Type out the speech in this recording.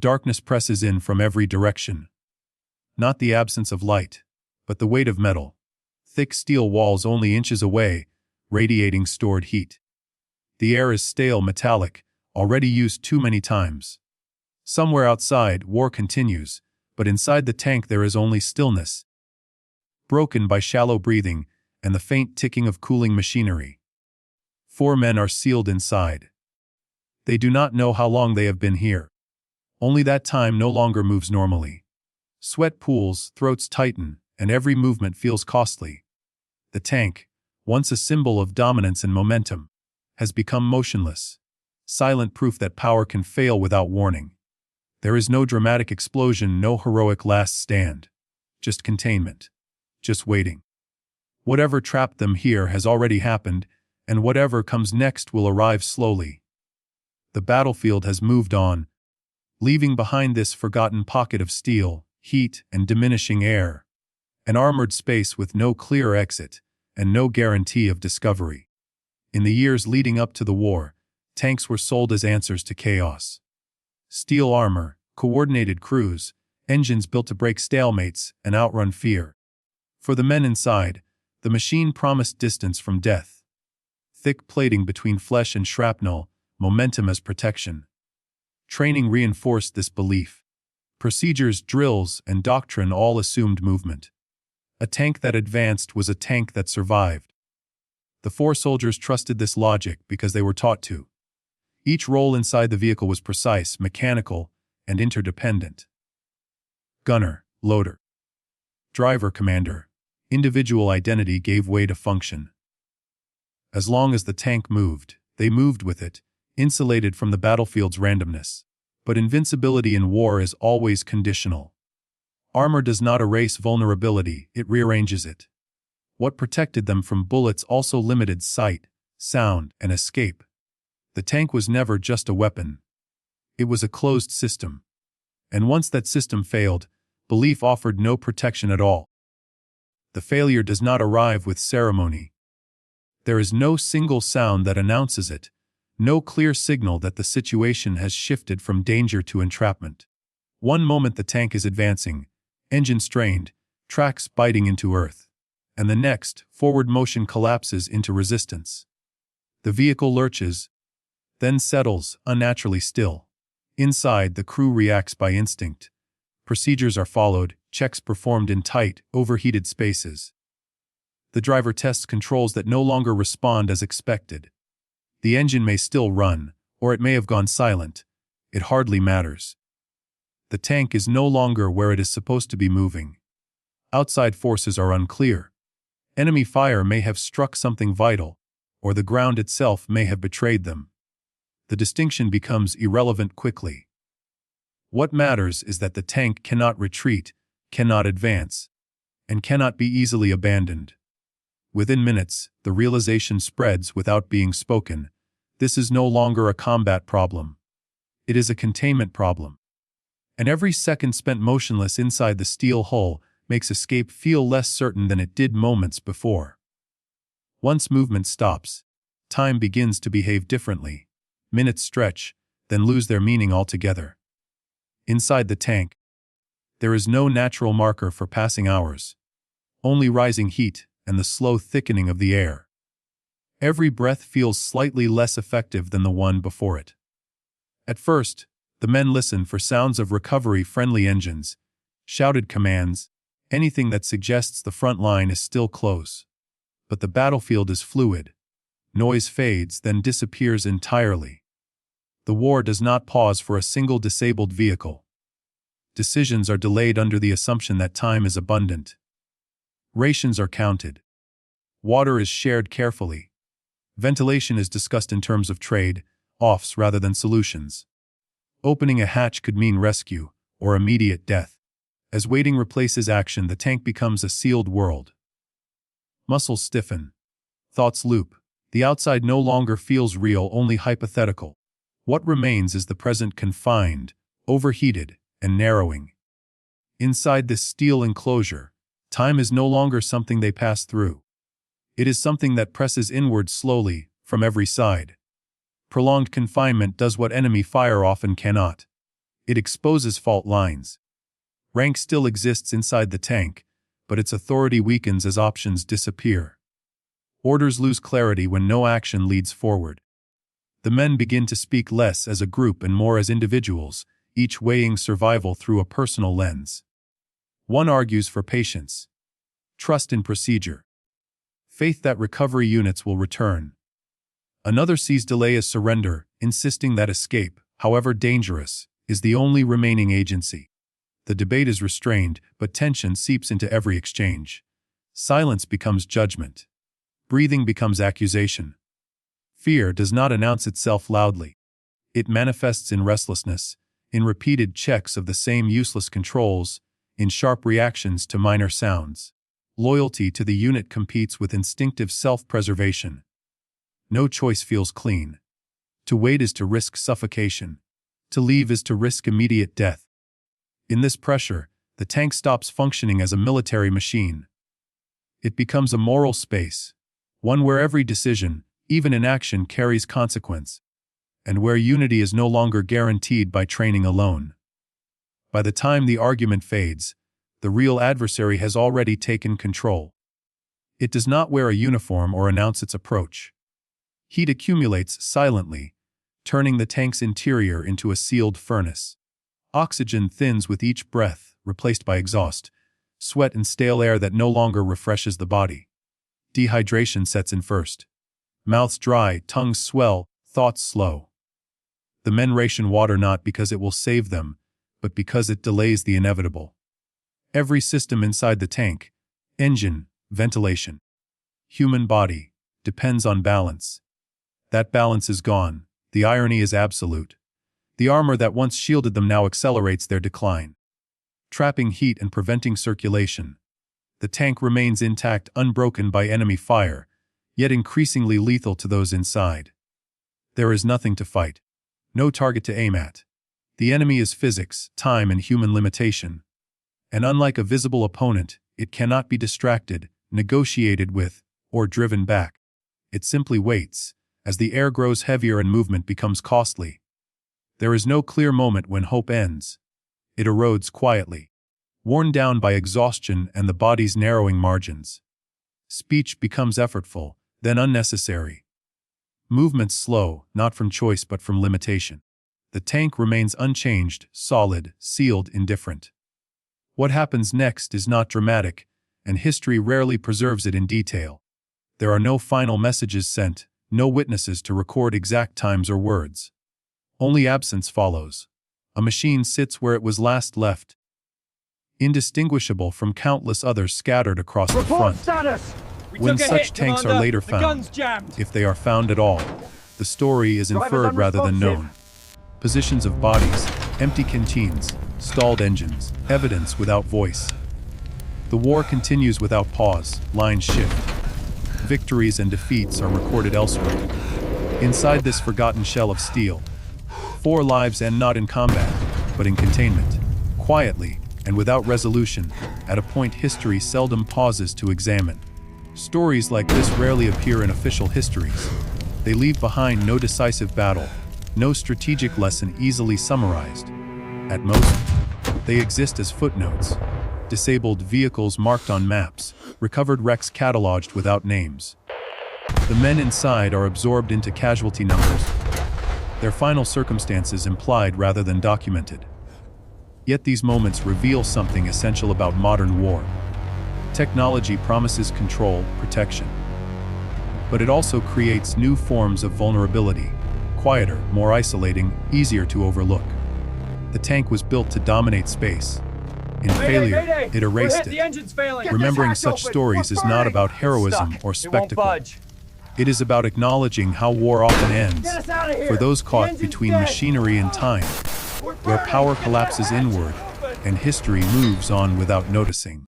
Darkness presses in from every direction. Not the absence of light, but the weight of metal. Thick steel walls only inches away, radiating stored heat. The air is stale metallic, already used too many times. Somewhere outside, war continues, but inside the tank there is only stillness, broken by shallow breathing and the faint ticking of cooling machinery. 4 men are sealed inside. They do not know how long they have been here. Only that time no longer moves normally. Sweat pools, throats tighten, and every movement feels costly. The tank, once a symbol of dominance and momentum, has become motionless, silent proof that power can fail without warning. There is no dramatic explosion, no heroic last stand. Just containment. Just waiting. Whatever trapped them here has already happened, and whatever comes next will arrive slowly. The battlefield has moved on, leaving behind this forgotten pocket of steel, heat, and diminishing air. An armored space with no clear exit, and no guarantee of discovery. In the years leading up to the war, tanks were sold as answers to chaos. Steel armor, coordinated crews, engines built to break stalemates and outrun fear. For the men inside, the machine promised distance from death. Thick plating between flesh and shrapnel, momentum as protection. Training reinforced this belief. Procedures, drills, and doctrine all assumed movement. A tank that advanced was a tank that survived. The 4 soldiers trusted this logic because they were taught to. Each role inside the vehicle was precise, mechanical, and interdependent. Gunner, loader, driver, commander. Individual identity gave way to function. As long as the tank moved, they moved with it, insulated from the battlefield's randomness. But invincibility in war is always conditional. Armor does not erase vulnerability, it rearranges it. What protected them from bullets also limited sight, sound, and escape. The tank was never just a weapon. It was a closed system. And once that system failed, belief offered no protection at all. The failure does not arrive with ceremony. There is no single sound that announces it, no clear signal that the situation has shifted from danger to entrapment. One moment the tank is advancing, engine strained, tracks biting into earth, and the next, forward motion collapses into resistance. The vehicle lurches, then settles, unnaturally still. Inside, the crew reacts by instinct. Procedures are followed, checks performed in tight, overheated spaces. The driver tests controls that no longer respond as expected. The engine may still run, or it may have gone silent. It hardly matters. The tank is no longer where it is supposed to be moving. Outside forces are unclear. Enemy fire may have struck something vital, or the ground itself may have betrayed them. The distinction becomes irrelevant quickly. What matters is that the tank cannot retreat, cannot advance, and cannot be easily abandoned. Within minutes, the realization spreads without being spoken. This is no longer a combat problem. It is a containment problem. And every second spent motionless inside the steel hull makes escape feel less certain than it did moments before. Once movement stops, time begins to behave differently. Minutes stretch, then lose their meaning altogether. Inside the tank, there is no natural marker for passing hours. Only rising heat and the slow thickening of the air. Every breath feels slightly less effective than the one before it. At first, the men listen for sounds of recovery, friendly engines, shouted commands, anything that suggests the front line is still close. But the battlefield is fluid. Noise fades, then disappears entirely. The war does not pause for a single disabled vehicle. Decisions are delayed under the assumption that time is abundant. Rations are counted. Water is shared carefully. Ventilation is discussed in terms of trade, offs rather than solutions. Opening a hatch could mean rescue, or immediate death. As waiting replaces action, the tank becomes a sealed world. Muscles stiffen. Thoughts loop. The outside no longer feels real, only hypothetical. What remains is the present, confined, overheated, and narrowing. Inside this steel enclosure, time is no longer something they pass through. It is something that presses inward slowly, from every side. Prolonged confinement does what enemy fire often cannot. It exposes fault lines. Rank still exists inside the tank, but its authority weakens as options disappear. Orders lose clarity when no action leads forward. The men begin to speak less as a group and more as individuals, each weighing survival through a personal lens. One argues for patience, trust in procedure, faith that recovery units will return. Another sees delay as surrender, insisting that escape, however dangerous, is the only remaining agency. The debate is restrained, but tension seeps into every exchange. Silence becomes judgment. Breathing becomes accusation. Fear does not announce itself loudly. It manifests in restlessness, in repeated checks of the same useless controls, in sharp reactions to minor sounds. Loyalty to the unit competes with instinctive self-preservation. No choice feels clean. To wait is to risk suffocation. To leave is to risk immediate death. In this pressure, the tank stops functioning as a military machine. It becomes a moral space, one where every decision, even inaction, carries consequence, and where unity is no longer guaranteed by training alone. By the time the argument fades, the real adversary has already taken control. It does not wear a uniform or announce its approach. Heat accumulates silently, turning the tank's interior into a sealed furnace. Oxygen thins with each breath, replaced by exhaust, sweat and stale air that no longer refreshes the body. Dehydration sets in first. Mouths dry, tongues swell, thoughts slow. The men ration water not because it will save them, but because it delays the inevitable. Every system inside the tank, engine, ventilation, human body, depends on balance. That balance is gone. The irony is absolute. The armor that once shielded them now accelerates their decline, trapping heat and preventing circulation. The tank remains intact, unbroken by enemy fire, yet increasingly lethal to those inside. There is nothing to fight, no target to aim at. The enemy is physics, time, and human limitation. And unlike a visible opponent, it cannot be distracted, negotiated with, or driven back. It simply waits, as the air grows heavier and movement becomes costly. There is no clear moment when hope ends. It erodes quietly, worn down by exhaustion and the body's narrowing margins. Speech becomes effortful, then unnecessary. Movements slow, not from choice but from limitation. The tank remains unchanged, solid, sealed, indifferent. What happens next is not dramatic, and history rarely preserves it in detail. There are no final messages sent, no witnesses to record exact times or words. Only absence follows. A machine sits where it was last left, indistinguishable from countless others scattered across the front. When such tanks are later found, if they are found at all, the story is inferred rather than known. Positions of bodies, empty canteens, stalled engines, evidence without voice. The war continues without pause, lines shift. Victories and defeats are recorded elsewhere. Inside this forgotten shell of steel, 4 lives end not in combat, but in containment, quietly and without resolution, at a point history seldom pauses to examine. Stories like this rarely appear in official histories. They leave behind no decisive battle, no strategic lesson easily summarized. At most, they exist as footnotes, disabled vehicles marked on maps, recovered wrecks cataloged without names. The men inside are absorbed into casualty numbers, their final circumstances implied rather than documented. Yet these moments reveal something essential about modern war. Technology promises control, protection. But it also creates new forms of vulnerability, quieter, more isolating, easier to overlook. The tank was built to dominate space. In failure, it erased it. Remembering such stories is not about heroism or spectacle. It is about acknowledging how war often ends, for those caught between machinery and time, where power collapses inward and history moves on without noticing.